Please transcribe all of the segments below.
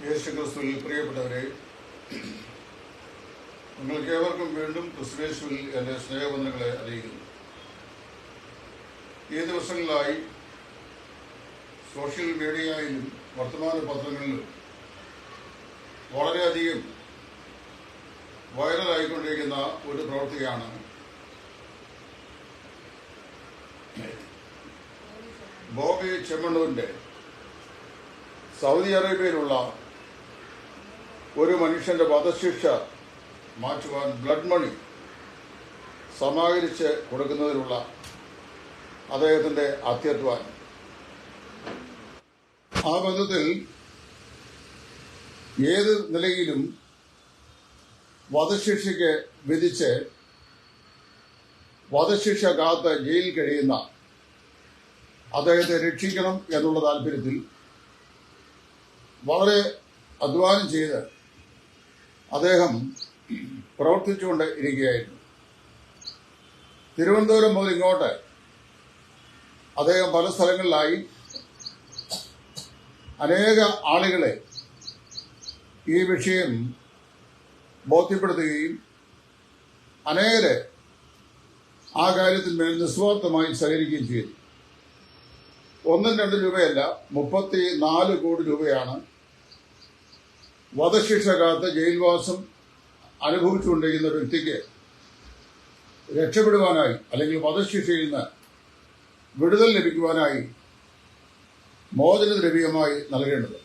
യേശുക്രിസ്തുവിൽ പ്രിയപ്പെട്ടവരെ, നിങ്ങൾക്കേവർക്കും വീണ്ടും ക്രിസ്തുയേശുവിൽ എൻ്റെ സ്നേഹബന്ധങ്ങളെ അറിയിക്കുന്നു. ഈ ദിവസങ്ങളിലായി സോഷ്യൽ മീഡിയയിലും വർത്തമാന പത്രങ്ങളിലും വളരെയധികം വൈറലായിക്കൊണ്ടിരിക്കുന്ന ഒരു പ്രവൃത്തിയാണ് ബോബി ചെമ്മണ്ണൂരിൻ്റെ സൗദി അറേബ്യയിലുള്ള ഒരു മനുഷ്യന്റെ വധശിക്ഷ മാറ്റുവാൻ ബ്ലഡ് മണി സമാഹരിച്ച് കൊടുക്കുന്നതിനുള്ള അദ്ദേഹത്തിന്റെ അത്യധ്വാനം. ആ ബന്ധത്തിൽ ഏത് നിലയിലും വധശിക്ഷയ്ക്ക് വിധിച്ച് വധശിക്ഷ കാത്ത് ജയിലിൽ കഴിയുന്ന അദ്ദേഹത്തെ രക്ഷിക്കണം എന്നുള്ള താല്പര്യത്തിൽ വളരെ അധ്വാനം ചെയ്ത് അദ്ദേഹം പ്രവർത്തിച്ചുകൊണ്ട് ഇരിക്കുകയായിരുന്നു. തിരുവനന്തപുരം മുതൽ ഇങ്ങോട്ട് അദ്ദേഹം പല സ്ഥലങ്ങളിലായി അനേക ആളുകളെ ഈ വിഷയം ബോധ്യപ്പെടുത്തുകയും അനേകരെ ആ കാര്യത്തിന്മേൽ നിസ്വാർത്ഥമായി സഹകരിക്കുകയും ചെയ്തു. 1-2 രൂപയല്ല, 34 കോടി രൂപയാണ് വധശിക്ഷ കാത്ത് ജയിൽവാസം അനുഭവിച്ചുകൊണ്ടിരിക്കുന്ന ഒരു വ്യക്തിക്ക് രക്ഷപ്പെടുവാനായി അല്ലെങ്കിൽ വധശിക്ഷയിൽ നിന്ന് വിടുതൽ ലഭിക്കുവാനായി മോചനദ്രവ്യമായി നൽകേണ്ടത്.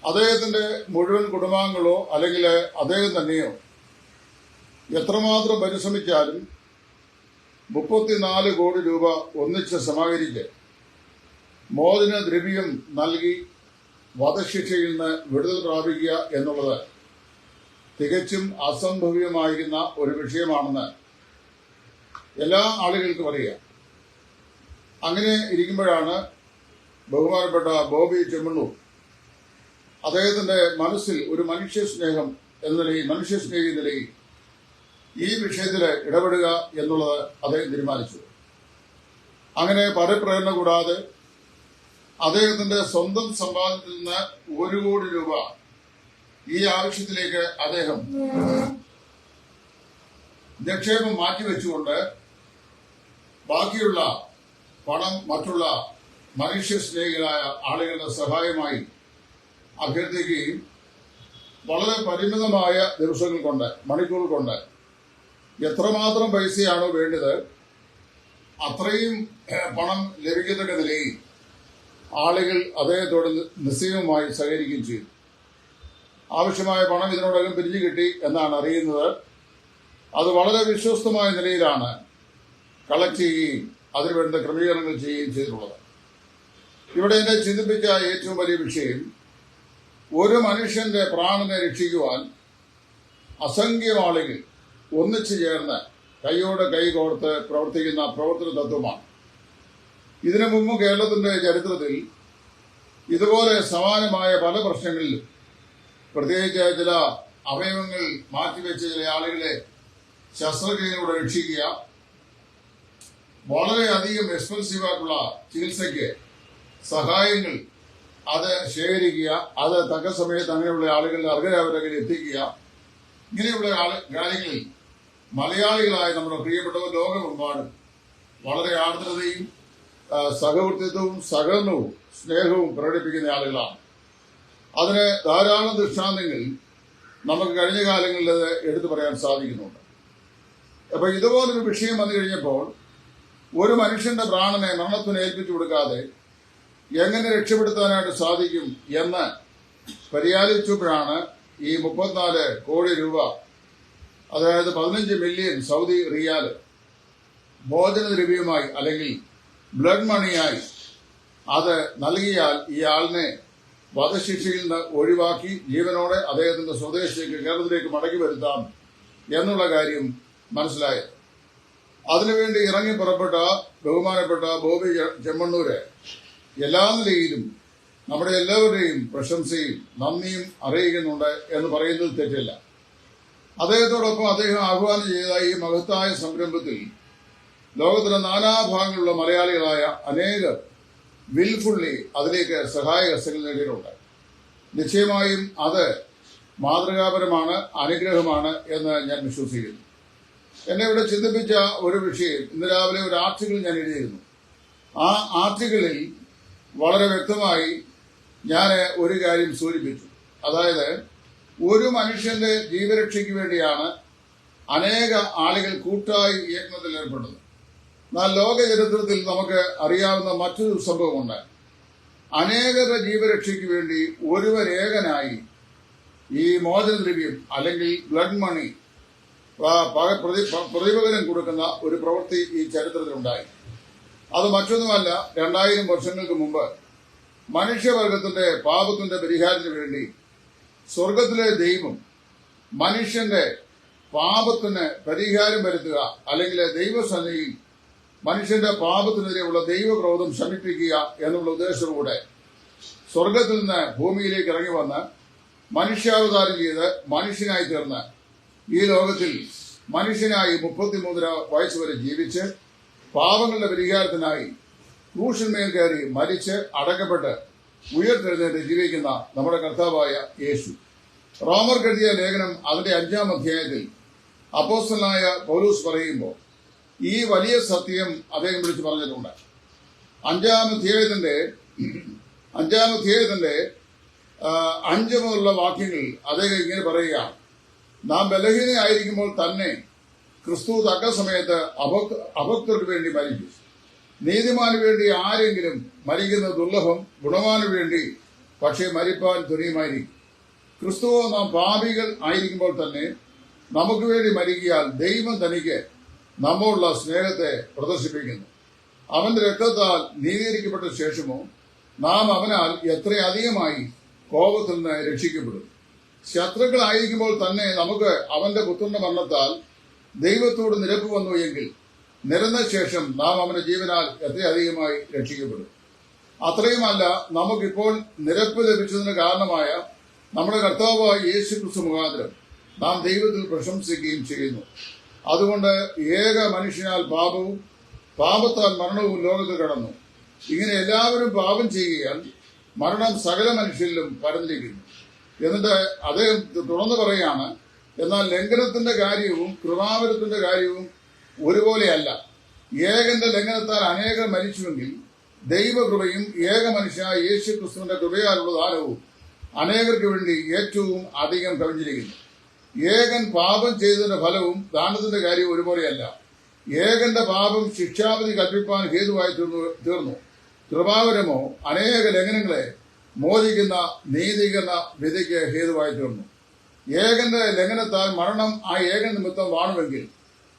അദ്ദേഹത്തിന്റെ മുഴുവൻ കുടുംബാംഗങ്ങളോ അല്ലെങ്കിൽ അദ്ദേഹം തന്നെയോ എത്രമാത്രം പരിശ്രമിച്ചാലും 34 കോടി രൂപ ഒന്നിച്ച് സമാഹരിച്ച് മോചനദ്രവ്യം നൽകി വധശിക്ഷയിൽ നിന്ന് വിടുതൽ പ്രാപിക്കുക എന്നുള്ളത് തികച്ചും അസംഭവ്യമായിരുന്ന ഒരു വിഷയമാണെന്ന് എല്ലാ ആളുകൾക്കും അറിയാം. അങ്ങനെ ഇരിക്കുമ്പോഴാണ് ബഹുമാനപ്പെട്ട ബോബി ചെമ്മണ്ണൂർ അദ്ദേഹത്തിന്റെ മനസ്സിൽ ഒരു മനുഷ്യസ്നേഹി എന്ന നിലയിൽ ഈ വിഷയത്തിൽ ഇടപെടുക എന്നുള്ളത് അദ്ദേഹം തീരുമാനിച്ചു. അങ്ങനെ പരപ്രേരണ കൂടാതെ അദ്ദേഹത്തിന്റെ സ്വന്തം സമ്പാദ്യത്തിൽ നിന്ന് 1 കോടി രൂപ ഈ ആവശ്യത്തിലേക്ക് അദ്ദേഹം നിക്ഷേപം മാറ്റിവെച്ചുകൊണ്ട് ബാക്കിയുള്ള പണം മറ്റുള്ള മനുഷ്യസ്നേഹികളായ ആളുകളുടെ സഹായമായി അഭ്യർത്ഥിക്കുകയും വളരെ പരിമിതമായ ദിവസങ്ങൾ കൊണ്ട് മണിക്കൂർ കൊണ്ട് എത്രമാത്രം പൈസയാണോ വേണ്ടത് അത്രയും പണം ലഭിക്കത്തക്ക നിലയിൽ ആളുകൾ അദ്ദേഹത്തോട് നിസ്സീമമായി സഹകരിക്കുകയും ചെയ്തു. ആവശ്യമായ പണം ഇതിനോടകം പിരിഞ്ഞു കിട്ടി എന്നാണ് അറിയുന്നത്. അത് വളരെ വിശ്വസ്തമായ നിലയിലാണ് കളക്ട് ചെയ്യുകയും അതിനുവേണ്ട ക്രമീകരണങ്ങൾ ചെയ്യുകയും ചെയ്തിട്ടുള്ളത്. ഇവിടെ എന്നെ ചിന്തിപ്പിച്ച ഏറ്റവും വലിയ വിഷയം, ഒരു മനുഷ്യന്റെ പ്രാണനെ രക്ഷിക്കുവാൻ അസംഖ്യം ആളുകൾ ഒന്നിച്ചു ചേർന്ന് കൈയോട് കൈ കോർത്ത് പ്രവർത്തിക്കുന്ന പ്രവർത്തന തത്വമാണ്. ഇതിനു മുമ്പ് കേരളത്തിന്റെ ചരിത്രത്തിൽ ഇതുപോലെ സമാനമായ പല പ്രശ്നങ്ങളിലും പ്രത്യേകിച്ച് ചില അവയവങ്ങൾ മാറ്റിവെച്ച ചില ആളുകളെ ശസ്ത്രക്രിയയിലൂടെ രക്ഷിക്കുക, വളരെയധികം എക്സ്പെൻസീവായിട്ടുള്ള ചികിത്സയ്ക്ക് സഹായങ്ങൾ അത് ശേഖരിക്കുക, അത് തക്ക സമയത്ത് അങ്ങനെയുള്ള ആളുകളുടെ അർഹരായവരെ എത്തിക്കുക, ഇങ്ങനെയുള്ള കാര്യങ്ങളിൽ മലയാളികളായ നമ്മുടെ പ്രിയപ്പെട്ടവർ ലോകമെമ്പാടും വളരെ ആർദ്രതയും സഹവർത്തിത്വവും സഹകരണവും സ്നേഹവും പ്രകടിപ്പിക്കുന്ന ആളുകളാണ്. അതിന് ധാരാളം ദൃഷ്ടാന്തങ്ങൾ നമുക്ക് കഴിഞ്ഞ കാലങ്ങളിൽ എടുത്തു പറയാൻ സാധിക്കുന്നുണ്ട്. അപ്പൊ ഇതുപോലൊരു വിഷയം വന്നു കഴിഞ്ഞപ്പോൾ ഒരു മനുഷ്യന്റെ പ്രാണനെ മരണത്തിന് ഏൽപ്പിച്ചു കൊടുക്കാതെ എങ്ങനെ രക്ഷപ്പെടുത്താനായിട്ട് സാധിക്കും എന്ന് പര്യാലോചിച്ചപ്പോഴാണ് ഈ 34 കോടി രൂപ, അതായത് 15 മില്യൺ സൗദി റിയാൽ മോചനദ്രവ്യമായി അല്ലെങ്കിൽ ബ്ലഡ് മണിയായി അത് നൽകിയാൽ ഈ ആളിനെ വധശിക്ഷയിൽ നിന്ന് ഒഴിവാക്കി ജീവനോടെ അദ്ദേഹത്തിന്റെ സ്വദേശത്തേക്ക് കേരളത്തിലേക്ക് മടക്കി വരുത്താം എന്നുള്ള കാര്യം മനസ്സിലായത്. അതിനുവേണ്ടി ഇറങ്ങി പുറപ്പെട്ട ബഹുമാനപ്പെട്ട ബോബി ചെമ്മണ്ണൂര് എല്ലാ നിലയിലും നമ്മുടെ എല്ലാവരുടെയും പ്രശംസയും നന്ദിയും അറിയിക്കുന്നുണ്ട് എന്ന് പറയുന്നത് തെറ്റില്ല. അദ്ദേഹത്തോടൊപ്പം അദ്ദേഹം ആഹ്വാനം ചെയ്ത ഈ മഹത്തായ സംരംഭത്തിൽ ലോകത്തിലെ നാനാഭാഗങ്ങളിലുള്ള മലയാളികളായ അനേകർ വിൽഫുള്ളി അതിലേക്ക് സഹായ ഹസ്തങ്ങൾ നേടിയിട്ടുണ്ട്. നിശ്ചയമായും അത് മാതൃകാപരമാണ്, അനുഗ്രഹമാണ് എന്ന് ഞാൻ വിശ്വസിക്കുന്നു. എന്നെ ഇവിടെ ചിന്തിപ്പിച്ച ഒരു വിഷയം, ഇന്ന് രാവിലെ ഒരു ആർട്ടിക്കിൾ ഞാൻ എഴുതിയിരുന്നു. ആ ആർട്ടിക്കിളിൽ വളരെ വ്യക്തമായി ഞാൻ ഒരു കാര്യം സൂചിപ്പിച്ചു. അതായത്, ഒരു മനുഷ്യന്റെ ജീവരക്ഷയ്ക്ക് വേണ്ടിയാണ് അനേക ആളുകൾ കൂട്ടായി യജ്ഞത്തിൽ ഏർപ്പെടുന്നത്. എന്നാൽ ലോക ചരിത്രത്തിൽ നമുക്ക് അറിയാവുന്ന മറ്റൊരു സംഭവമുണ്ട്. അനേകരുടെ ജീവരക്ഷയ്ക്ക് വേണ്ടി ഒരുവരേകനായി ഈ മോചനദ്രവ്യം അല്ലെങ്കിൽ ബ്ലഡ് മണി പ്രതിപകരം കൊടുക്കുന്ന ഒരു പ്രവൃത്തി ഈ ചരിത്രത്തിലുണ്ടായി. അത് മറ്റൊന്നുമല്ല, 2000 വർഷങ്ങൾക്ക് മുമ്പ് മനുഷ്യവർഗത്തിന്റെ പാപത്തിന്റെ പരിഹാരത്തിന് വേണ്ടി സ്വർഗത്തിലെ ദൈവം മനുഷ്യന്റെ പാപത്തിന് പരിഹാരം വരുത്തുക, അല്ലെങ്കിൽ ദൈവസന്നിധിയിൽ മനുഷ്യന്റെ പാപത്തിനെതിരെയുള്ള ദൈവക്രോധം ശമിപ്പിക്കുക എന്നുള്ള ഉദ്ദേശത്തോടെ സ്വർഗത്തിൽ നിന്ന് ഭൂമിയിലേക്ക് ഇറങ്ങി വന്ന് മനുഷ്യാവതാരം ചെയ്ത് മനുഷ്യനായി തീർന്ന് ഈ ലോകത്തിൽ മനുഷ്യനായി 33 വയസ്സ് വരെ ജീവിച്ച് പാപങ്ങളുടെ പരിഹാരത്തിനായി ക്രൂശിന്മേൽ കയറി മരിച്ച് അടക്കപ്പെട്ട് ഉയർത്തെഴുന്നേറ്റ് ജീവിക്കുന്ന നമ്മുടെ കർത്താവായ യേശു. റോമർക്ക് എഴുതിയ ലേഖനം അതിന്റെ 5-ാം അധ്യായത്തിൽ അപ്പോസ്തലനായ പൗലോസ് പറയുമ്പോൾ ഈ വലിയ സത്യം അദ്ദേഹം വിളിച്ചു പറഞ്ഞിട്ടുണ്ട്. 5-ാം അധ്യായത്തിന്റെ 5 മുതലുള്ള വാക്യങ്ങൾ അദ്ദേഹം ഇങ്ങനെ പറയുകയാണ്: നാം ബലഹീനയായിരിക്കുമ്പോൾ തന്നെ ക്രിസ്തു തക്ക സമയത്ത് അഭക്തർക്ക് വേണ്ടി മരിച്ചു. നീതിമാന് വേണ്ടി ആരെങ്കിലും മരിക്കുന്നത് ദുർലഭം, ഗുണവാന് വേണ്ടി പക്ഷേ മരിപ്പാൻ തുനിയുമായിരിക്കും. ക്രിസ്തുവോ നാം പാപികൾ ആയിരിക്കുമ്പോൾ തന്നെ നമുക്ക് വേണ്ടി മരിക്കിയാൽ ദൈവം തനിക്ക് നമ്മോടുള്ള സ്നേഹത്തെ പ്രദർശിപ്പിക്കുന്നു. അവന്റെ രക്തത്താൽ നീതീകരിക്കപ്പെട്ട ശേഷമോ നാം അവനാൽ എത്രയധികമായി കോപത്തിൽ നിന്ന് രക്ഷിക്കപ്പെടും. ശത്രുക്കളായിരിക്കുമ്പോൾ തന്നെ നമുക്ക് അവന്റെ പുത്രന്റെ മരണത്താൽ ദൈവത്തോട് നിരപ്പ് വന്നു എങ്കിൽ നിരന്ന ശേഷം നാം അവന്റെ ജീവനാൽ എത്രയധികമായി രക്ഷിക്കപ്പെടും. അത്രയുമല്ല, നമുക്കിപ്പോൾ നിരപ്പ് ലഭിച്ചതിന് കാരണമായ നമ്മുടെ കർത്താവായ യേശു ക്രിസ്തു മുഖാന്തരം നാം ദൈവത്തിൽ പ്രശംസിക്കുകയും ചെയ്യുന്നു. അതുകൊണ്ട് ഏക മനുഷ്യനാൽ പാപവും പാപത്താൽ മരണവും ലോകത്ത് കടന്നു. ഇങ്ങനെ എല്ലാവരും പാപം ചെയ്യുകയാൽ മരണം സകല മനുഷ്യരിലും പരന്നിരിക്കുന്നു. എന്നിട്ട് അദ്ദേഹം തുടർന്ന് പറയാണ്, എന്നാൽ ലംഘനത്തിന്റെ കാര്യവും കൃപാവരത്തിന്റെ കാര്യവും ഒരുപോലെയല്ല. ഏകന്റെ ലംഘനത്താൽ അനേകർ മരിച്ചുവെങ്കിൽ ദൈവകൃപയും ഏക മനുഷ്യനായ യേശു ക്രിസ്തുവിന്റെ കൃപയാലുള്ള ദാനവും അനേകർക്ക് വേണ്ടി ഏറ്റവും അധികം കവിഞ്ഞിരിക്കുന്നു. ഏകൻ പാപം ചെയ്തതിന്റെ ഫലവും ദാനത്തിന്റെ കാര്യവും ഒരുപോലെയല്ല. ഏകന്റെ പാപം ശിക്ഷാവിധി കൽപ്പിപ്പാൻ ഹേതുവായി തീർന്നു. കൃപാവരമോ അനേക ലംഘനങ്ങളെ മോചിക്കുന്ന നീതീകരണ വിധിക്ക് ഹേതുവായി തീർന്നു. ഏകന്റെ ലംഘനത്താൽ മരണം ആ ഏകൻ നിമിത്തം വാണുവെങ്കിൽ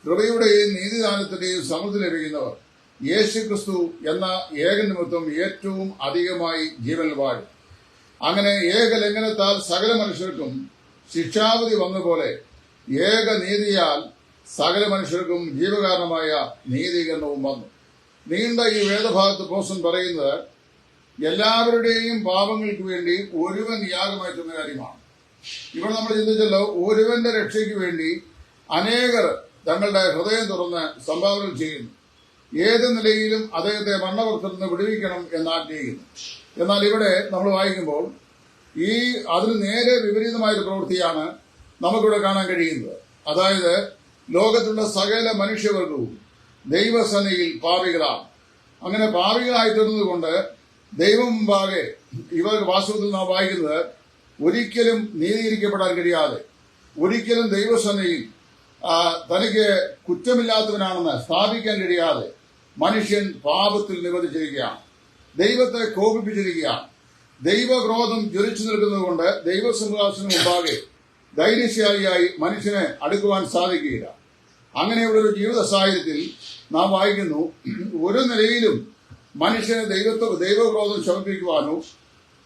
കൃപയുടെയും നീതിദാനത്തിന്റെയും സമൃദ്ധി ലഭിക്കുന്നവർ യേശു ക്രിസ്തു എന്ന ഏകൻ നിമിത്തം ഏറ്റവും അധികമായി ജീവനിൽ വാഴും. അങ്ങനെ ഏക ലംഘനത്താൽ സകല മനുഷ്യർക്കും ശിക്ഷാവിധി വന്നപോലെ ഏക നീതിയാൽ സകല മനുഷ്യർക്കും ജീവകാരണമായ നീതീകരണവും വന്നു. നീണ്ട ഈ വേദഭാഗത്ത് പോസ്റ്റൻ പറയുന്നത് എല്ലാവരുടെയും പാപങ്ങൾക്ക് വേണ്ടി ഒരുവൻ യാഗമായി തീർന്ന കാര്യമാണ്. ഇവിടെ നമ്മൾ ചിന്തിച്ചല്ലോ, ഒരുവന്റെ രക്ഷയ്ക്ക് വേണ്ടി അനേകർ തങ്ങളുടെ ഹൃദയം തുറന്ന് സംഭാവന ചെയ്യുന്നു. ഏത് നിലയിലും അദ്ദേഹത്തെ മരണവൃത്തത്തിൽ നിന്ന് വിടുവിക്കണം എന്ന് ആഗ്രഹിക്കുന്നു. എന്നാൽ ഇവിടെ നമ്മൾ വായിക്കുമ്പോൾ അതിന് നേരെ വിപരീതമായൊരു പ്രവൃത്തിയാണ് നമുക്കിവിടെ കാണാൻ കഴിയുന്നത്. അതായത്, ലോകത്തുള്ള സകല മനുഷ്യവർഗവും ദൈവസന്നിധിയിൽ പാപികളാണ്. അങ്ങനെ പാപികളായി തീർന്നതുകൊണ്ട് ദൈവം മുമ്പാകെ ഇവർ വാസ്തവത്തിൽ നാം വായിക്കുന്നത് ഒരിക്കലും നീതീകരിക്കപ്പെടാൻ കഴിയാതെ, ഒരിക്കലും ദൈവസന്നിധിയിൽ തനിക്ക് കുറ്റമില്ലാത്തവനാണെന്ന് സ്ഥാപിക്കാൻ കഴിയാതെ മനുഷ്യൻ പാപത്തിൽ നിബന്ധിച്ചിരിക്കുകയാണ്. ദൈവത്തെ കോപിപ്പിച്ചിരിക്കുകയാണ്. ദൈവക്രോധം ജ്വലിച്ചു നിൽക്കുന്നതുകൊണ്ട് ദൈവസിംഹാസനം മുമ്പാകെ ധൈര്യശാലിയായി മനുഷ്യനെ അടുക്കുവാൻ സാധിക്കുകയില്ല. അങ്ങനെയുള്ളൊരു ജീവിത സാഹചര്യത്തിൽ നാം വായിക്കുന്നു, ഒരു നിലയിലും മനുഷ്യനെ ദൈവക്രോധം ശമിപ്പിക്കുവാനോ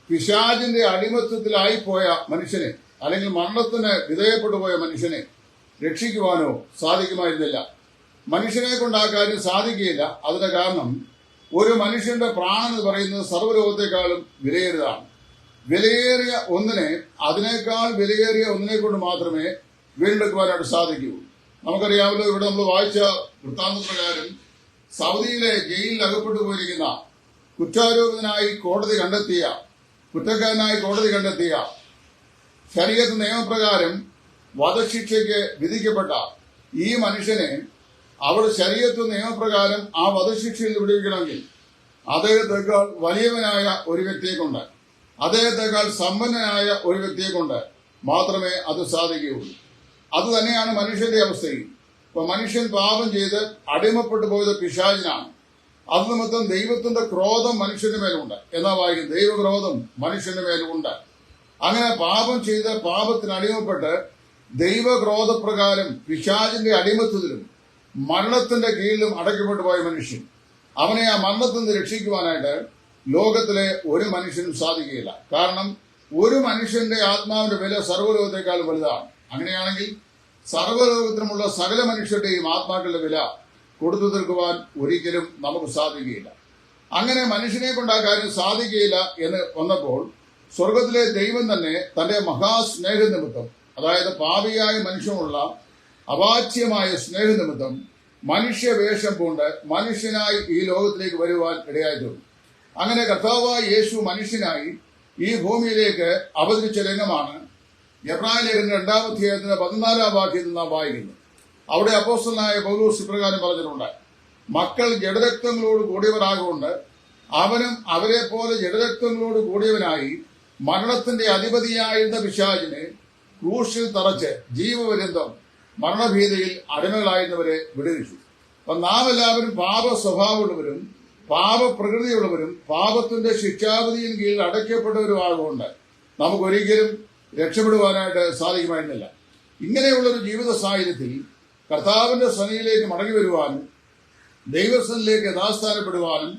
പിശാചിന്റെ അടിമത്തത്തിലായിപ്പോയ മനുഷ്യനെ, അല്ലെങ്കിൽ മരണത്തിന് വിധേയപ്പെട്ടു പോയ മനുഷ്യനെ രക്ഷിക്കുവാനോ സാധിക്കുമായിരുന്നില്ല. മനുഷ്യനെ കൊണ്ട് ആ കാര്യം സാധിക്കുകയില്ല. അതിന്റെ കാരണം, ഒരു മനുഷ്യന്റെ പ്രാണൻ എന്ന് പറയുന്നത് സർവ്വലോകത്തെക്കാളും വിലയേറിയതാണ്. വിലയേറിയ ഒന്നിനെ, അതിനേക്കാൾ വിലയേറിയ ഒന്നിനെ കൊണ്ട് മാത്രമേ വീണ്ടെടുക്കുവാനായിട്ട് സാധിക്കൂ. നമുക്കറിയാമല്ലോ, ഇവിടെ നമ്മൾ വായിച്ച വൃത്താന്തപ്രകാരം സൗദിയിലെ ജയിലിൽ അകപ്പെട്ടു പോയിരിക്കുന്ന കുറ്റാരോപിതനായി കോടതി കണ്ടെത്തിയ കുറ്റക്കാരനായി കോടതി കണ്ടെത്തിയ, ശരീഅത്ത് നിയമപ്രകാരം വധശിക്ഷയ്ക്ക് വിധിക്കപ്പെട്ട ഈ മനുഷ്യനെ അവിടെ ശരീഅത്ത് നിയമപ്രകാരം ആ വധശിക്ഷയിൽ വിടുവിക്കണമെങ്കിൽ അദ്ദേഹത്തെക്കാൾ വലിയവനായ ഒരു വ്യക്തിയെ കൊണ്ട്, അദ്ദേഹത്തെക്കാൾ സമ്പന്നനായ ഒരു വ്യക്തിയെ കൊണ്ട് മാത്രമേ അത് സാധിക്കുകയുള്ളൂ. അത് തന്നെയാണ് മനുഷ്യന്റെ അവസ്ഥയും. ഇപ്പൊ മനുഷ്യൻ പാപം ചെയ്ത് അടിമപ്പെട്ടു പോയത് പിശാചിനാണ്. അത് നിമിത്തം ദൈവത്തിന്റെ ക്രോധം മനുഷ്യന്റെ മേലുണ്ട് എന്നാ വായിക്കും. ദൈവക്രോധം മനുഷ്യന്റെ മേലുണ്ട്. അങ്ങനെ പാപം ചെയ്ത് പാപത്തിന് അടിമപ്പെട്ട് ദൈവക്രോധപ്രകാരം പിശാചിന്റെ അടിമത്തത്തിലും മരണത്തിന്റെ കീഴിലും അടയ്ക്കപ്പെട്ടു പോയ മനുഷ്യൻ, അവനെ ആ മരണത്തിൽ നിന്ന് രക്ഷിക്കുവാനായിട്ട് ലോകത്തിലെ ഒരു മനുഷ്യനും സാധിക്കുകയില്ല. കാരണം ഒരു മനുഷ്യന്റെ ആത്മാവിന്റെ വില സർവ്വലോകത്തെക്കാൾ വലുതാണ്. അങ്ങനെയാണെങ്കിൽ സർവ്വലോകത്തിനുമുള്ള സകല മനുഷ്യരുടെയും ആത്മാക്കളുടെ വില കൊടുത്തു തീർക്കുവാൻ ഒരിക്കലും നമുക്ക് സാധിക്കുകയില്ല. അങ്ങനെ മനുഷ്യനെ കൊണ്ട് ആ കാര്യം സാധിക്കുകയില്ല എന്ന് വന്നപ്പോൾ സ്വർഗത്തിലെ ദൈവം തന്നെ തന്റെ മഹാസ്നേഹനിമിത്തം, അതായത് പാപിയായ മനുഷ്യനുള്ള അവാച്യമായ സ്നേഹനിമിത്തം മനുഷ്യവേഷം പൂണ്ട് മനുഷ്യനായി ഈ ലോകത്തിലേക്ക് വരുവാൻ ഇടയായി തീർന്നു. അങ്ങനെ കർത്താവായ യേശു മനുഷ്യനായി ഈ ഭൂമിയിലേക്ക് അവതരിച്ച രംഗമാണ് എബ്രായ ലേഖനം 2-ാം അധ്യായത്തിന്റെ 14-ാം വാക്യത്തിൽ നാം വായിക്കുന്നത്. അവിടെ അപ്പോസ്തലനായ പൗലോസ് ഇപ്രകാരം പറഞ്ഞിട്ടുണ്ട്: മക്കൾ ജഡരക്തങ്ങളോട് കൂടിയവരാകൊണ്ട് അവനും അവരെ പോലെ ജഡരക്തങ്ങളോട് കൂടിയവനായി മരണത്തിന്റെ അധിപതിയായിരുന്ന പിശാചിനെ ക്രൂശിൽ തറച്ച് ജീവപര്യന്തം മരണഭീതിയിൽ അടിമകളായിരുന്നവരെ വിടുവിച്ചു. അപ്പൊ നാം എല്ലാവരും പാപ സ്വഭാവമുള്ളവരും പാപപ്രകൃതിയുള്ളവരും പാപത്തിന്റെ ശിക്ഷാവിധിയിൽ കീഴിൽ അടയ്ക്കപ്പെട്ടവരുമാകൊണ്ട് നമുക്കൊരിക്കലും രക്ഷപ്പെടുവാനായിട്ട് സാധിക്കുമായിരുന്നില്ല. ഇങ്ങനെയുള്ളൊരു ജീവിത സാഹചര്യത്തിൽ കർത്താവിന്റെ സന്നിധിയിലേക്ക് മടങ്ങി വരുവാനും ദൈവസന്നിധിയിലേക്ക് യഥാസ്ഥാനപ്പെടുവാനും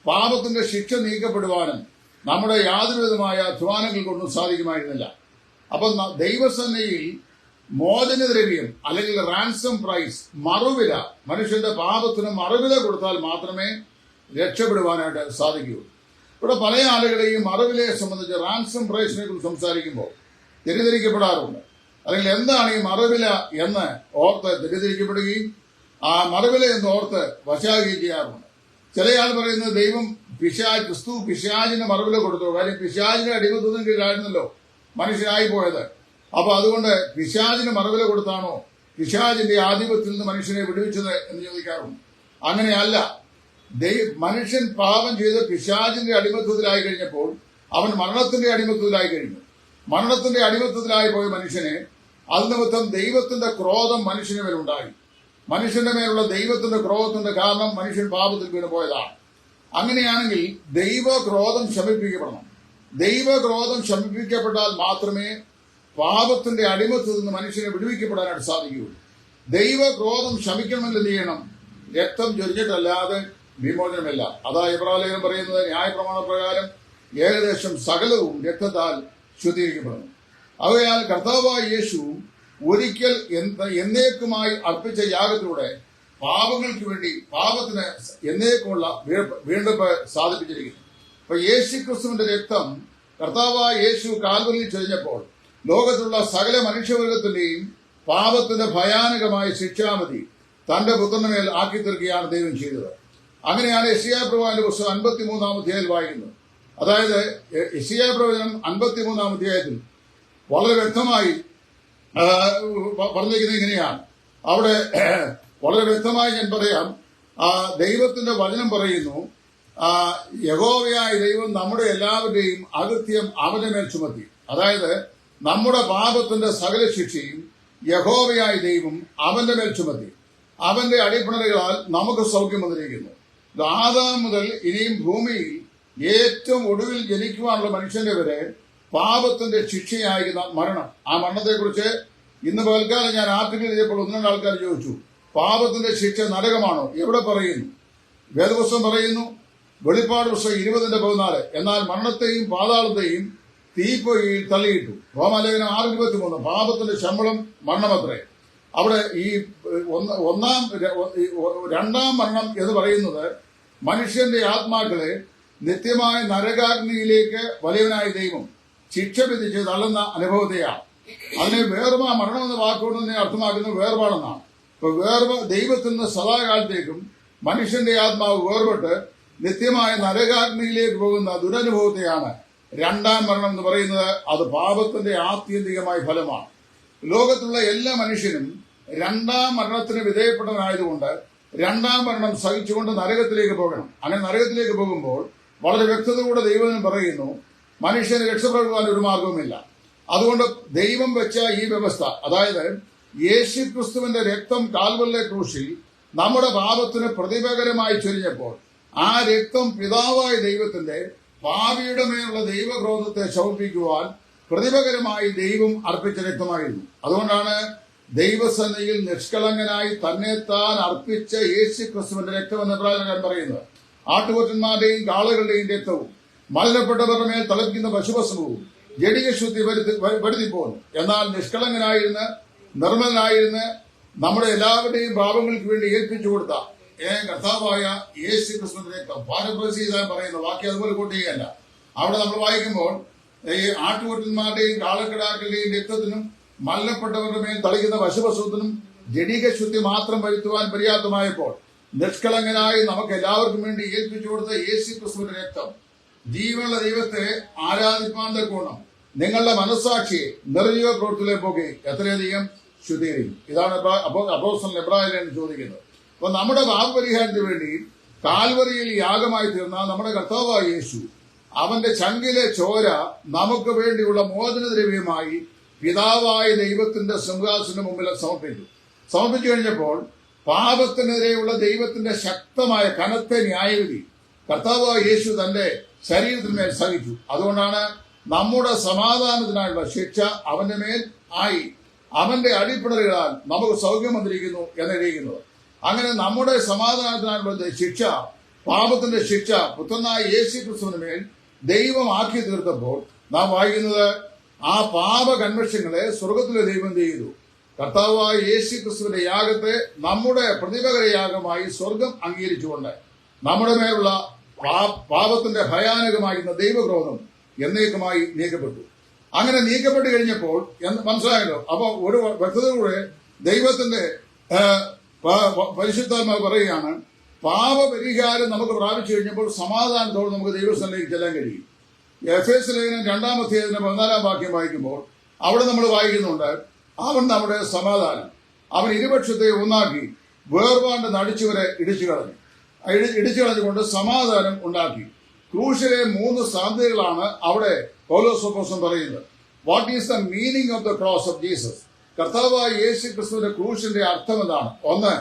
പാപത്തിന്റെ ശിക്ഷ നീക്കപ്പെടുവാനും നമ്മുടെ യാതൊരുവിധമായ അധ്വാനങ്ങൾ കൊണ്ടും സാധിക്കുമായിരുന്നില്ല. അപ്പൊ ദൈവസന്നിധിയിൽ മോചനദ്രവ്യം അല്ലെങ്കിൽ റാൻസം പ്രൈസ്, മറുവില, മനുഷ്യന്റെ പാപത്തിന് മറുവില കൊടുത്താൽ മാത്രമേ രക്ഷപ്പെടുവാനായിട്ട് സാധിക്കുകയുള്ളൂ. ഇവിടെ പല ആളുകളെയും മറുവിലയെ സംബന്ധിച്ച് റാൻസം പ്രൈസിനെ കുറിച്ച് സംസാരിക്കുമ്പോൾ തെറ്റിദ്ധരിക്കപ്പെടാറുണ്ട്. അല്ലെങ്കിൽ എന്താണ് ഈ മറുവില എന്ന് ഓർത്ത് തെറ്റിദ്ധരിക്കപ്പെടുകയും ആ മറുവില എന്ന് ഓർത്ത് വശാകുകയും ചെയ്യാറുണ്ട്. ചില ആൾ പറയുന്നത് ദൈവം ക്രിസ്തു പിശാചിന് മറുവില കൊടുത്തു. കാര്യം പിശാചിന്റെ അടിമത്തത്തിന് കീഴിലായിരുന്നല്ലോ മനുഷ്യനായി പോയത്. അപ്പൊ അതുകൊണ്ട് പിശാചിന് മറുവില കൊടുത്താണോ പിശാചിന്റെ ആധിപത്യത്തിൽ നിന്ന് മനുഷ്യനെ വിടുവിച്ചത് എന്ന് ചോദിക്കാറുണ്ട്. അങ്ങനെയല്ല. മനുഷ്യൻ പാപം ചെയ്ത് പിശാചിന്റെ അടിമത്തത്തിലായി കഴിഞ്ഞപ്പോൾ അവൻ മരണത്തിന്റെ അടിമത്തത്തിലായി കഴിഞ്ഞു. മരണത്തിന്റെ അടിമത്തത്തിലായി പോയ മനുഷ്യനെ അത് നിമിത്തം ദൈവത്തിന്റെ ക്രോധം മനുഷ്യന് മേലുണ്ടായി. മനുഷ്യന്റെ മേലുള്ള ദൈവത്തിന്റെ ക്രോധത്തിന്റെ കാരണം മനുഷ്യൻ പാപത്തിൽ വീണ് പോയതാണ്. അങ്ങനെയാണെങ്കിൽ ദൈവക്രോധം ശമിപ്പിക്കപ്പെടണം. ദൈവക്രോധം ശമിപ്പിക്കപ്പെട്ടാൽ മാത്രമേ പാപത്തിന്റെ അടിമത്തിൽ നിന്ന് മനുഷ്യനെ വിടുവിക്കപ്പെടാനായിട്ട് സാധിക്കുകയുള്ളൂ. ദൈവക്രോധം ശമിക്കണമെങ്കിൽ എന്ത് ചെയ്യണം? രക്തം ചൊരിഞ്ഞിട്ടല്ലാതെ വിമോചനമില്ല. അതാ എബ്രായ ലേഖനം പറയുന്നത്, ന്യായപ്രമാണപ്രകാരം ഏകദേശം സകലവും രക്തത്താൽ ശുദ്ധീകരിക്കപ്പെടുന്നു. ആകയാൽ കർത്താവായ യേശു ഒരിക്കൽ എന്നേക്കുമായി അർപ്പിച്ച യാഗത്തിലൂടെ പാപങ്ങൾക്ക് വേണ്ടി പാപത്തിന് എന്നേക്കുമുള്ള വീണ്ടെടുപ്പ് സാധിപ്പിച്ചിരിക്കുന്നു. അപ്പൊ യേശു ക്രിസ്തുവിന്റെ രക്തം കർത്താവായ യേശു കാൽവരിയിൽ ചൊരിഞ്ഞപ്പോൾ ലോകത്തിലുള്ള സകല മനുഷ്യവർഗത്തിന്റെയും പാപത്തിന്റെ ഭയാനകമായ ശിക്ഷാവിധി തന്റെ പുത്രന്റെ മേൽ ആക്കി തീർക്കുകയാണ് ദൈവം ചെയ്തത്. അങ്ങനെയാണ് യെശയ്യാ പ്രവാചകന്റെ പുസ്തകം 53-ാം അധ്യായത്തിൽ വായിക്കുന്നത്. അതായത് യെശയ്യാ പ്രവചനം 53-ാം അധ്യായത്തിൽ വളരെ വ്യക്തമായി പറഞ്ഞിരിക്കുന്നത് ഇങ്ങനെയാണ്. അവിടെ വളരെ വ്യക്തമായി ഞാൻ പറയാം. ദൈവത്തിന്റെ വചനം പറയുന്നു, യഹോവയായ ദൈവം നമ്മുടെ എല്ലാവരുടെയും അകൃത്യം അവന്റെ മേൽ ചുമത്തി. അതായത് നമ്മുടെ പാപത്തിന്റെ സകല ശിക്ഷയും യഹോവയായ ദൈവം അവന്റെ മേൽ ചുമത്തി. അവന്റെ അടിപ്പിണറുകളാൽ നമുക്ക് സൗഖ്യം വന്നിരിക്കുന്നു. ആദാം മുതൽ ഇനിയും ഭൂമിയിൽ ഏറ്റവും ഒടുവിൽ ജനിക്കുവാനുള്ള മനുഷ്യന്റെ വരെ പാപത്തിന്റെ ശിക്ഷയായിരുന്ന മരണം. ആ മരണത്തെക്കുറിച്ച് ഇന്ന് പകൽക്കാലം ഞാൻ ആർട്ടിക്കിൾ എഴുതിയപ്പോൾ 1-2 ആൾക്കാർ ചോദിച്ചു, പാപത്തിന്റെ ശിക്ഷ നരകമാണോ? എവിടെ പറയുന്നു? വേദപുസ്തകം പറയുന്നു, വെളിപ്പാട് പുസ്തകം 20-14, എന്നാൽ മരണത്തെയും പാതാളത്തെയും തീപ്പൊയ്യിൽ തള്ളിയിട്ടു. റോമാലേഖനം 6:23, പാപത്തിന്റെ ശമ്പളം മരണമത്രേ. അവിടെ ഈ രണ്ടാം മരണം എന്ന് പറയുന്നത് മനുഷ്യന്റെ ആത്മാക്കളെ നിത്യമായ നരകാഗ്നിയിലേക്ക് വലിയവനായ ദൈവം ശിക്ഷ വിധിച്ച് തള്ളുന്ന അനുഭവത്തെയാണ്. അതിനെ വേർപാ മരണം എന്ന വാക്കുകൊണ്ട് തന്നെ അർത്ഥമാക്കുന്നത് വേർപാടെന്നാണ്. ഇപ്പൊ ദൈവത്തിൽ നിന്ന് സദാകാലത്തേക്കും മനുഷ്യന്റെ ആത്മാവ് വേർപെട്ട് നിത്യമായ നരകാഗ്നിയിലേക്ക് പോകുന്ന ദുരനുഭവത്തെയാണ് രണ്ടാം മരണം എന്ന് പറയുന്നത് അത് പാപത്തിന്റെ ആത്യന്തികമായ ഫലമാണ്. ലോകത്തുള്ള എല്ലാ മനുഷ്യനും രണ്ടാം മരണത്തിന് വിധേയപ്പെട്ടവനായതുകൊണ്ട് രണ്ടാം മരണം സഹിച്ചുകൊണ്ട് നരകത്തിലേക്ക് പോകണം. അങ്ങനെ നരകത്തിലേക്ക് പോകുമ്പോൾ വളരെ വ്യക്തതയോടെ ദൈവം പറയുന്നു, മനുഷ്യന് രക്ഷപ്പെടുവാൻ ഒരു മാർഗവുമില്ല. അതുകൊണ്ട് ദൈവം വെച്ച ഈ വ്യവസ്ഥ, അതായത് യേശുക്രിസ്തുവിന്റെ രക്തം കാൽവരിയിലെ ക്രൂശിൽ നമ്മുടെ പാപത്തിന് പ്രതിപകരമായി ചൊരിഞ്ഞപ്പോൾ ആ രക്തം പിതാവായ ദൈവത്തിന്റെ പാപിയുടെ മേലുള്ള ദൈവക്രോധത്തെ ശമിപ്പിക്കുവാൻ പ്രതിപകരമായി ദൈവം അർപ്പിച്ച രക്തമായിരുന്നു. അതുകൊണ്ടാണ് ദൈവസന്നിധിയിൽ നിഷ്കളങ്കനായി തന്നെത്താൻ അർപ്പിച്ച യേശുക്രിസ്തുവിന്റെ രക്തം എന്ന് പ്രവാചകൻ പറയുന്നത്. ആട്ടുകൊറ്റന്മാരുടെയും കാളകളുടെയും രക്തവും മലിനപ്പെട്ടവരുടെ മേൽ തളിക്കുന്ന പശുഭസ്മവും ജഡിക ശുദ്ധി വരുത്തിപ്പോന്നു. എന്നാൽ നിഷ്കളങ്കനായിരുന്ന് നിർമ്മലനായിരുന്ന് നമ്മുടെ എല്ലാവരുടെയും പാപങ്ങൾക്ക് വേണ്ടി ഏൽപ്പിച്ചു കൊടുത്ത കർത്താവായ യേശുക്രിസ്തുവിന്റെ രക്തം പാരപ്രസീതാൻ പറയുന്ന വാക്യം അതുപോലെ കൂട്ടുകയല്ല. അവിടെ നമ്മൾ വായിക്കുമ്പോൾ ഈ ആട്ടുകൊറ്റന്മാരുടെയും കാളക്കിടാക്കളുടെയും രക്തത്തിനും മലിനപ്പെട്ടവരുടെ മേൽ തളിക്കുന്ന പശുപശുത്തിനും ജഡിക ശുദ്ധി മാത്രം വരുത്തുവാൻ പര്യാപ്തമായപ്പോൾ നിഷ്കളങ്കനായി നമുക്ക് എല്ലാവർക്കും വേണ്ടി ഏൽപ്പിച്ചു കൊടുത്ത യേശുക്രിസ്തുവിന്റെ രക്തം ജീവനുള്ള ദൈവത്തെ ആരാധിപ്പാൻ തക്കോണം നിങ്ങളുടെ മനസ്സാക്ഷിയെ നിർജീവ പ്രവൃത്തിയിലേക്ക് പോകെ എത്രയധികം ശുദ്ധീകരിക്കും. ഇതാണ് അപ്പോസ്തലൻ എബ്രായരിൽ ചോദിക്കുന്നത്. അപ്പൊ നമ്മുടെ പാപപരിഹാരത്തിന് വേണ്ടി കാൽവരിയിൽ യാഗമായി തീർന്ന നമ്മുടെ കർത്താവായ യേശു അവന്റെ ചങ്കിലെ ചോര നമുക്ക് വേണ്ടിയുള്ള മോചനദ്രവ്യമായി പിതാവായ ദൈവത്തിന്റെ സിംഹാസനത്തിന് മുമ്പിൽ സമർപ്പിച്ചു കഴിഞ്ഞപ്പോൾ പാപത്തിനെതിരെയുള്ള ദൈവത്തിന്റെ ശക്തമായ കനത്ത ന്യായവിധി കർത്താവായ യേശു തന്റെ ശരീരത്തിന്മേൽ സഹിച്ചു. അതുകൊണ്ടാണ് നമ്മുടെ സമാധാനത്തിനായുള്ള ശിക്ഷ അവന്റെ മേൽ ആയി, അവന്റെ അടിപ്പിണറുകളാൽ നമുക്ക് സൗഖ്യം വന്നിരിക്കുന്നു എന്നെഴുതിയിരിക്കുന്നത്. അങ്ങനെ നമ്മുടെ സമാധാനത്തിനായുള്ള ശിക്ഷ, പാപത്തിന്റെ ശിക്ഷ പുത്രനായ യേശുക്രിസ്തുവിന് മേൽ ദൈവം ആക്കി തീർത്തപ്പോൾ നാം വായിക്കുന്നത് ആ പാപ കൺവെൻഷനുകളെ സ്വർഗത്തിലെ ദൈവം ചെയ്തു. കർത്താവായ യേശുക്രിസ്തുവിന്റെ യാഗത്തെ നമ്മുടെ പ്രതിപകര യാഗമായി സ്വർഗം അംഗീകരിച്ചുകൊണ്ട് നമ്മുടെ മേലുള്ള പാപത്തിന്റെ ഭയാനകമായിരുന്ന ദൈവക്രോധം എന്നേക്കുമായി നീക്കപ്പെട്ടു. അങ്ങനെ നീക്കപ്പെട്ട് കഴിഞ്ഞപ്പോൾ മനസ്സിലായല്ലോ. അപ്പൊ ഒരു വ്യക്തതയോടെ ദൈവത്തിന്റെ പരിശുദ്ധാത്മാവ് പറയുകയാണ്, പാപപരിഹാരം നമുക്ക് പ്രാപിച്ചു കഴിഞ്ഞപ്പോൾ സമാധാനത്തോടെ നമുക്ക് ദൈവസ്ഥനിലേക്ക് ചെല്ലാൻ കഴിയും. എഫേസ്യ ലേഖനം 2-ാം അധ്യായത്തിന്റെ 14-ാം വാക്യം വായിക്കുമ്പോൾ അവിടെ നമ്മൾ വായിക്കുന്നുണ്ട്, അവൻ നമ്മുടെ സമാധാനം, അവൻ ഇരുപക്ഷത്തെ ഒന്നാക്കി വേർപാണ്ട് നടിച്ചവരെ ഇടിച്ചു കളഞ്ഞുകൊണ്ട് സമാധാനം ഉണ്ടാക്കി. ക്രൂശിലെ 3 സാധ്യതകളാണ് അവിടെ പൗലോസ് അപ്പോസ്തലൻ പറയുന്നത്. What is the meaning of the cross of Jesus? കർത്താവായ യേശു ക്രിസ്തുവിന്റെ ക്രൂശിന്റെ അർത്ഥം എന്താണ്? ഒന്ന്,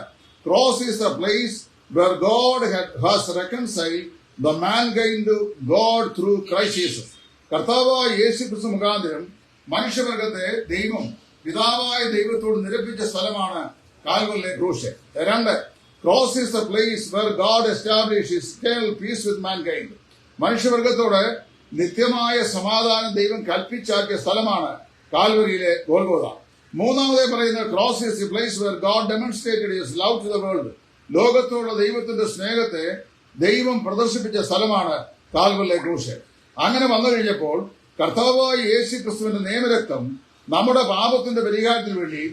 cross is the place where God has reconciled the mankind to God through Christ Jesus. കർത്താവായ യേശു ക്രിസ്തു മുഖാന്തരം മനുഷ്യവർഗത്തെ ദൈവം പിതാവായ ദൈവത്തോട് നിരപ്പിച്ച സ്ഥലമാണ് കാൽവരിയിലെ ക്രൂശ്. 2, cross is the place where God established his eternal peace with mankind. മനുഷ്യവർഗത്തോട് നിത്യമായ സമാധാനം ദൈവം കൽപ്പിച്ചാക്കിയ സ്ഥലമാണ് കാൽവരിയിലെ ഗോൽഗോഥ. 3-ാമതായി പറയുന്ന cross is the place where God demonstrated his love to the world. ലോകത്തോടുള്ള ദൈവത്തിന്റെ സ്നേഹത്തെ ദൈവം പ്രദർശിപ്പിച്ച സ്ഥലമാണ് കാൽവരിയിലെ ക്രൂശ്. അങ്ങനെ വന്നു കഴിഞ്ഞപ്പോൾ കർത്താവായ യേശു ക്രിസ്തുവിന്റെ നിയമരക്തം നമ്മുടെ പാപത്തിന്റെ പരിഹാരത്തിന് വേണ്ടി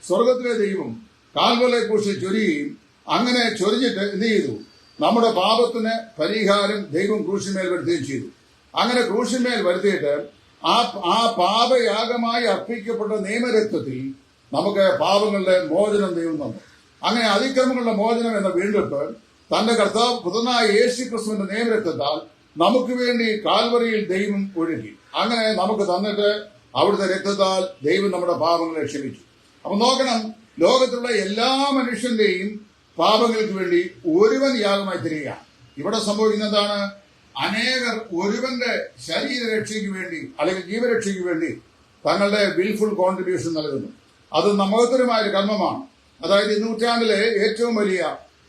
സ്വർഗത്തിലെ ദൈവം കാൽവരിയിലെ ക്രൂശിൽ ചൊരിയുകയും അങ്ങനെ ചൊരിഞ്ഞിട്ട് എന്ത് ചെയ്തു? നമ്മുടെ പാപത്തിന് പരിഹാരം ദൈവം ക്രൂശിന്മേൽ വരുത്തുകയും ചെയ്തു. അങ്ങനെ ക്രൂശിന്മേൽ വരുത്തിയിട്ട് ആ പാപയാഗമായി അർപ്പിക്കപ്പെട്ട നിയമരക്തത്തിൽ നമുക്ക് പാപങ്ങളുടെ മോചനം ദൈവം തന്നു. അങ്ങനെ അതിക്രമങ്ങളുടെ മോചനം എന്ന വീണ്ടെടുപ്പ് തന്റെ കർത്താവ് പുത്രനായ യേശു ക്രിസ്തുവിന്റെ നിയമരക്തത്താൽ നമുക്ക് വേണ്ടി കാൽവരിയിൽ ദൈവം ഒഴുകി. അങ്ങനെ നമുക്ക് തന്നിട്ട് അവിടുത്തെ രക്തത്താൽ ദൈവം നമ്മുടെ പാപങ്ങളെ ക്ഷമിച്ചു. അപ്പൊ നോക്കണം, ലോകത്തുള്ള എല്ലാ മനുഷ്യന്റെയും പാപങ്ങൾക്ക് വേണ്ടി ഒരുവൻ യാഗമായി തിരികെയാണ്. ഇവിടെ സംഭവിക്കുന്ന എന്താണ്? അനേകർ ഒരുവന്റെ ശരീരരക്ഷയ്ക്ക് വേണ്ടി അല്ലെങ്കിൽ ജീവരക്ഷയ്ക്ക് വേണ്ടി തങ്ങളുടെ വിൽഫുൾ കോൺട്രിബ്യൂഷൻ നൽകുന്നു. അത് മഹത്തരമായ ഒരു കർമ്മമാണ്. അതായത് ഈ നൂറ്റാണ്ടിലെ ഏറ്റവും വലിയ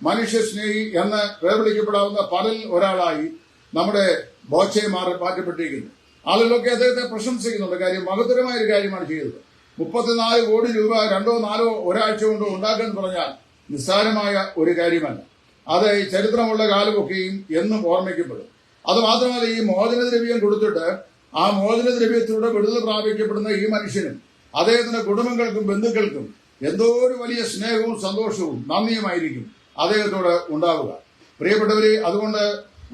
മനുഷ്യസ്നേഹി എന്ന് വേർവിളിക്കപ്പെടാവുന്ന പലരിൽ ഒരാളായി നമ്മുടെ ബോച്ചെ മാറ്റപ്പെട്ടിരിക്കുന്നു. ആളുകളൊക്കെ അദ്ദേഹത്തെ പ്രശംസിക്കുന്നുണ്ട്. കാര്യം മഹത്തരമായ ഒരു കാര്യമാണ് ചെയ്തത്. 34 കോടി രൂപ 2-4 ഒരാഴ്ച കൊണ്ട് ഉണ്ടാക്കാൻ പറഞ്ഞാൽ നിസ്സാരമായ ഒരു കാര്യമല്ല. അത് ഈ ചരിത്രമുള്ള കാലമൊക്കെയും എന്നും ഓർമ്മിക്കപ്പെടും. അത് മാത്രമല്ല, ഈ മോചനദ്രവ്യം കൊടുത്തിട്ട് ആ മോചനദ്രവ്യത്തിലൂടെ വിടുതൽ പ്രാപിക്കപ്പെടുന്ന ഈ മനുഷ്യനും അദ്ദേഹത്തിന്റെ കുടുംബങ്ങൾക്കും ബന്ധുക്കൾക്കും എന്തോ ഒരു വലിയ സ്നേഹവും സന്തോഷവും നന്ദിയുമായിരിക്കും അദ്ദേഹത്തോട് ഉണ്ടാവുക. പ്രിയപ്പെട്ടവരെ, അതുകൊണ്ട്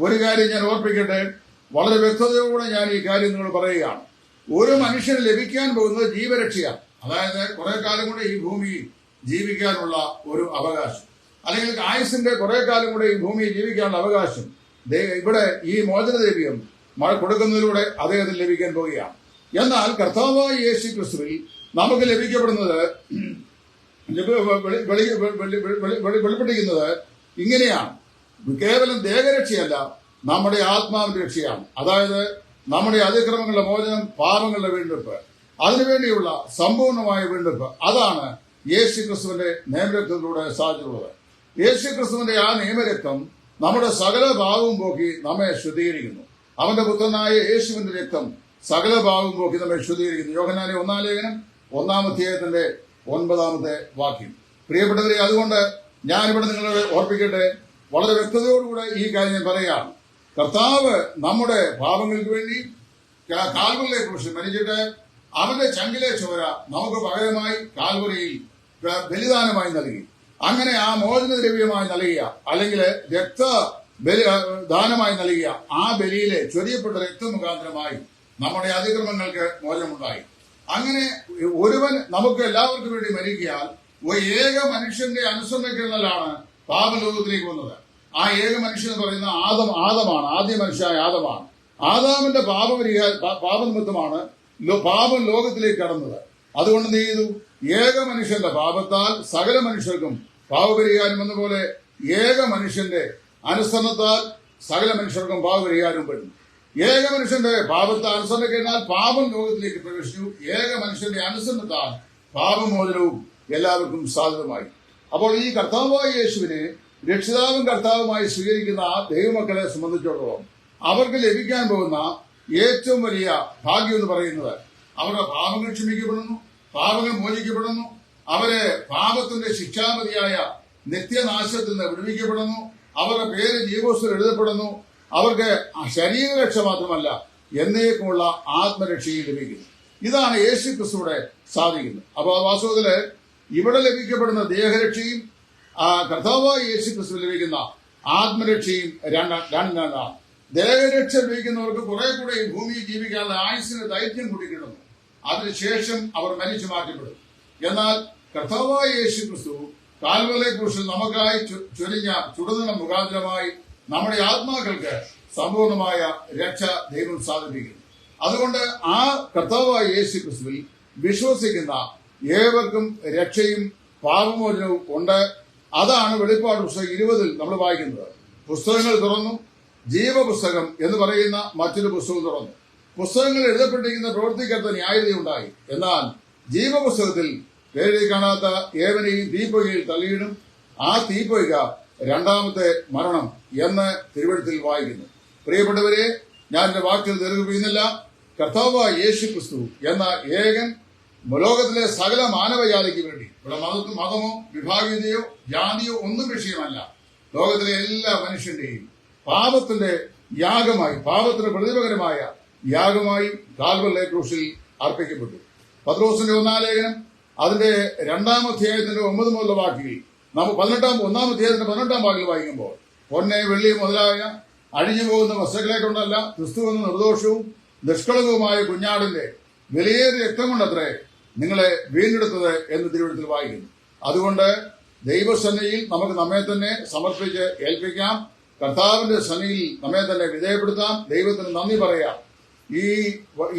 ഒരു കാര്യം ഞാൻ ഓർപ്പിക്കട്ടെ, വളരെ വ്യക്തതയോടെ ഞാൻ ഈ കാര്യം നിങ്ങൾ പറയുകയാണ്. ഒരു മനുഷ്യന് ലഭിക്കാൻ പോകുന്നത് ജീവരക്ഷയാണ്. അതായത് കുറെ കാലം കൂടെ ഈ ഭൂമിയിൽ ജീവിക്കാനുള്ള ഒരു അവകാശം, അല്ലെങ്കിൽ ആയുസിന്റെ കുറെ കാലം കൂടെ ഈ ഭൂമിയിൽ ജീവിക്കാനുള്ള അവകാശം ഇവിടെ ഈ മോചനദ്രവ്യം കൊടുക്കുന്നതിലൂടെ അദ്ദേഹത്തിന് ലഭിക്കാൻ പോവുകയാണ്. എന്നാൽ കർത്താവായ യേശു ക്രിസ്തുവിൽ നമുക്ക് ലഭിക്കപ്പെടുന്നത് വെളിപ്പെട്ടിരിക്കുന്നത് ഇങ്ങനെയാണ്. കേവലം ദേഹരക്ഷയല്ല, നമ്മുടെ ആത്മാവിന്റെ രക്ഷയാണ്. അതായത് നമ്മുടെ അതിക്രമങ്ങളുടെ മോചനം, പാപങ്ങളുടെ വീണ്ടെടുപ്പ്, അതിനുവേണ്ടിയുള്ള സമ്പൂർണമായ വീണ്ടെടുപ്പ്. അതാണ് യേശു ക്രിസ്തുവിന്റെ നിയമരക്തത്തിലൂടെ സാധിച്ചിട്ടുള്ളത്. യേശു ക്രിസ്തുവിന്റെ ആ നിയമരക്തം നമ്മുടെ സകല ഭാവവും പോക്കി നമ്മെ ശുദ്ധീകരിക്കുന്നു. അവന്റെ പുത്രനായ യേശുവിന്റെ രക്തം സകല ഭാവവും പോക്കി നമ്മെ ശുദ്ധീകരിക്കുന്നു. യോഹന്നാന്റെ 1-ാം ലേഖനം 1-ാം അധ്യായത്തിന്റെ 9-ാമത്തെ വാക്യം. പ്രിയപ്പെട്ടവരെ, അതുകൊണ്ട് ഞാനിവിടെ നിങ്ങളെ ഓർപ്പിക്കട്ടെ, വളരെ വ്യക്തതയോടുകൂടെ ഈ കാര്യം ഞാൻ പറയുകയാണ്. കർത്താവ് നമ്മുടെ പാപങ്ങൾക്ക് വേണ്ടി കാൽവറിയെ കുറിച്ച് മരിച്ചിട്ട് അവന്റെ ചങ്കിലെ ചോര നമുക്ക് പകരമായി കാൽവറിയിൽ ബലിദാനമായി നൽകി. അങ്ങനെ ആ മോചനദ്രവ്യമായി നൽകിയ, അല്ലെങ്കിൽ ദാനമായി നൽകിയ ആ ബലിയിലെ ചൊരിയപ്പെട്ട രക്തമുഖാന്തരമായി നമ്മുടെ അതിക്രമങ്ങൾക്ക് മോചനമുണ്ടായി. അങ്ങനെ ഒരുവൻ നമുക്ക് എല്ലാവർക്കും വേണ്ടി മരിക്കിയാൽ ഏക മനുഷ്യന്റെ അനുസരണക്കേടാണ് പാപലോകത്തിലേക്ക് വന്നത്. ആ ഏക മനുഷ്യൻ എന്ന് പറയുന്ന ആദമാണ്. ആദ്യ മനുഷ്യനായ ആദമാണ്. ആദാമിന്റെ പാപനിമിത്തമാണ് പാപം ലോകത്തിലേക്ക് കടന്നത്. അതുകൊണ്ട് എന്ത് ചെയ്തു? ഏക മനുഷ്യന്റെ പാപത്താൽ സകല മനുഷ്യർക്കും പാപപരിഹാരം എന്നപോലെ ഏക മനുഷ്യന്റെ അനുസരണത്താൽ സകല മനുഷ്യർക്കും പാപപരിഹാരം പെടുന്നു. ഏക മനുഷ്യന്റെ പാപത്താൽ അനുസരണ കഴിഞ്ഞാൽ പാപം ലോകത്തിലേക്ക് പ്രവേശിച്ചു. ഏക മനുഷ്യന്റെ അനുസരണത്താൽ പാപമോചനവും എല്ലാവർക്കും സാധ്യതമായി. അപ്പോൾ ഈ കർത്താവായ യേശുവിനെ രക്ഷിതാവും കർത്താവുമായി സ്വീകരിക്കുന്ന ആ ദൈവമക്കളെ സംബന്ധിച്ചിടത്തോളം അവർക്ക് ലഭിക്കാൻ പോകുന്ന ഏറ്റവും വലിയ ഭാഗ്യം എന്ന് പറയുന്നത് അവരുടെ പാപങ്ങൾ ക്ഷമിക്കപ്പെടുന്നു, പാപങ്ങൾ മോചിക്കപ്പെടുന്നു, അവരെ പാപത്തിന്റെ ശിക്ഷാമതിയായ നിത്യനാശത്തിൽ നിന്ന് വിടുവിക്കപ്പെടുന്നു, അവരുടെ പേര് ജീവോത്സവം എഴുതപ്പെടുന്നു, അവർക്ക് ശരീരരക്ഷ മാത്രമല്ല എന്നേക്കുമുള്ള ആത്മരക്ഷയും ലഭിക്കുന്നു. ഇതാണ് യേശു ക്രിസ്തുവിടെ സാധിക്കുന്നത്. അപ്പോൾ വാസ്തവത്തില് ഇവിടെ ലഭിക്കപ്പെടുന്ന ദേഹരക്ഷയും കർത്താവായ യേശു ക്രിസ്തു ലഭിക്കുന്ന ആത്മരക്ഷയും രണ്ടാണ്. ദേഹരക്ഷ ലഭിക്കുന്നവർക്ക് കുറെ കൂടെ ഈ ഭൂമിയിൽ ജീവിക്കാനുള്ള ആയുസിന് ദൈർഘ്യം കൂടി കിട്ടുന്നു. അതിനുശേഷം അവർ മരിച്ചു മാറ്റപ്പെടും. എന്നാൽ കർത്താവായ യേശു ക്രിസ്തു കാൽവറിയെ കുറിച്ച് നമുക്കായി ചൊരിഞ്ഞ ചുടുനിണം മുഖാന്തരമായി നമ്മുടെ ആത്മാക്കൾക്ക് സമ്പൂർണമായ രക്ഷ ദൈവം സാധിപ്പിക്കുന്നു. അതുകൊണ്ട് ആ കർത്താവായ യേശു ക്രിസ്തുവിൽ വിശ്വസിക്കുന്ന ഏവർക്കും രക്ഷയും പാപമോചനവും ഉണ്ട്. അതാണ് വെളിപ്പാട് പുസ്തകം 20 നമ്മൾ വായിക്കുന്നത്. പുസ്തകങ്ങൾ തുറന്നു, ജീവപുസ്തകം എന്ന് പറയുന്ന മറ്റൊരു പുസ്തകം തുറന്നു. പുസ്തകങ്ങൾ എഴുതപ്പെട്ടിരിക്കുന്ന പ്രവൃത്തിക്കകത്ത് ന്യായതയുണ്ടായി. എന്നാൽ ജീവപുസ്തകത്തിൽ പേരെഴുതി കാണാത്ത ഏവനെയും തീപ്പൊയ്കയിൽ തള്ളിയിടും. ആ തീപ്പൊയ്ക രണ്ടാമത്തെ മരണം എന്ന് തിരുവെഴുത്തിൽ വായിക്കുന്നു. പ്രിയപ്പെട്ടവരെ, ഞാൻ എന്റെ വാക്കുകൾ ദീർഘിപ്പിക്കുന്നില്ല. കർത്താവായ യേശു ക്രിസ്തു എന്ന ഏകൻ ലോകത്തിലെ സകല മാനവജാതിക്ക് വേണ്ടി, ഇവിടെ മതമോ വിഭാഗീയതയോ ജാതിയോ ഒന്നും വിഷയമല്ല, ലോകത്തിലെ എല്ലാ മനുഷ്യന്റെയും പാപത്തിന്റെ യാഗമായി, പാപത്തിന് പ്രതിപകരമായ യാഗമായി കാൽവറിലെ ക്രൂശിൽ അർപ്പിക്കപ്പെട്ടു. പത്രോസിന്റെ 1-ാം ലേഖനം അതിന്റെ 2-ാം അധ്യായത്തിന്റെ 9 മുതലുള്ള വാക്യങ്ങൾ നമുക്ക് 1-ാം അധ്യായത്തിന്റെ 18-ാം വാക്യങ്ങൾ വായിക്കുമ്പോൾ, പൊന്നെ വെള്ളി മുതലായ അഴിഞ്ഞു പോകുന്ന വസ്തുക്കളെ കൊണ്ടല്ല, ക്രിസ്തു എന്ന നിർദോഷവും നിഷ്കളങ്കവുമായ കുഞ്ഞാടിന്റെ വിലയേറിയ രക്തം കൊണ്ടത്രേ നിങ്ങളെ വീണ്ടെടുത്തത് എന്ന് തിരുവെഴുത്തിൽ വായിക്കുന്നു. അതുകൊണ്ട് ദൈവസന്നിധിയിൽ നമുക്ക് നമ്മെ തന്നെ സമർപ്പിച്ച് ഏൽപ്പിക്കാം. കർത്താവിന്റെ സന്നിധിയിൽ നമ്മെ തന്നെ വിധേയപ്പെടുത്താം. ദൈവത്തിന് നന്ദി പറയാം.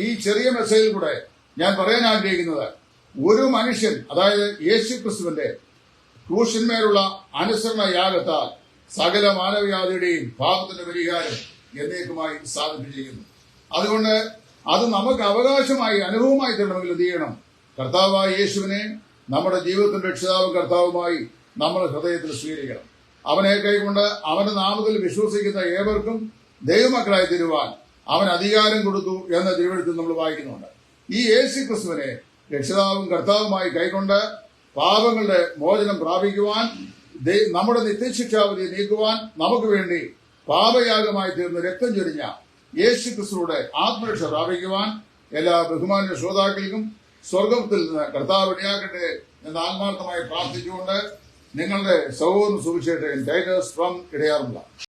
ഈ ചെറിയ മെസ്സേജിൽ കൂടെ ഞാൻ പറയാൻ ആഗ്രഹിക്കുന്നത്, ഒരു മനുഷ്യൻ, അതായത് യേശു ക്രിസ്തുവിന്റെ ക്രൂശിന്മേലുള്ള അനുസരണ യാഗത്താൽ സകല മാനവജാതിയുടെയും പാപത്തിന്റെ പരിഹാരം എന്നേക്കുമായി സാധിപ്പിച്ചിരിക്കുന്നു. അതുകൊണ്ട് അത് നമുക്ക് അവകാശമായി, അനുഭവമായി തരണമെങ്കിൽ എന്ത് ചെയ്യണം? കർത്താവായ യേശുവിനെ നമ്മുടെ ജീവിതത്തിന്റെ രക്ഷിതാവും കർത്താവുമായി നമ്മൾ ഹൃദയത്തിൽ സ്വീകരിക്കണം. അവനെ കൈക്കൊണ്ട് അവന്റെ നാമത്തിൽ വിശ്വസിക്കുന്ന ഏവർക്കും ദൈവമക്കളായി തീരുവാൻ അവൻ അധികാരം കൊടുത്തു എന്ന തിരുവെഴുത്തിൽ നമ്മൾ വായിക്കുന്നുണ്ട്. ഈ യേശു ക്രിസ്തുവിനെ രക്ഷിതാവും കർത്താവുമായി കൈക്കൊണ്ട് പാപങ്ങളുടെ മോചനം പ്രാപിക്കുവാൻ, നമ്മുടെ നിത്യശിക്ഷാവധി നീക്കുവാൻ നമുക്ക് വേണ്ടി പാപയാഗമായി തീർന്ന് രക്തം ചൊരിഞ്ഞ യേശു ക്രിസ്തുവിടെ ആത്മരക്ഷ പ്രാപിക്കുവാൻ എല്ലാ ബഹുമാന്യ ശ്രോതാക്കൾക്കും സ്വർഗത്തിൽ നിന്ന് കർത്താവ് ഇടയാക്കട്ടെ എന്ന് ആത്മാർത്ഥമായി പ്രാർത്ഥിച്ചുകൊണ്ട് നിങ്ങളുടെ സഹോദരൻ സുവിശേഷകൻ ടൈറ്റസ് ഫ്രം ഇടയാറുമുള്ള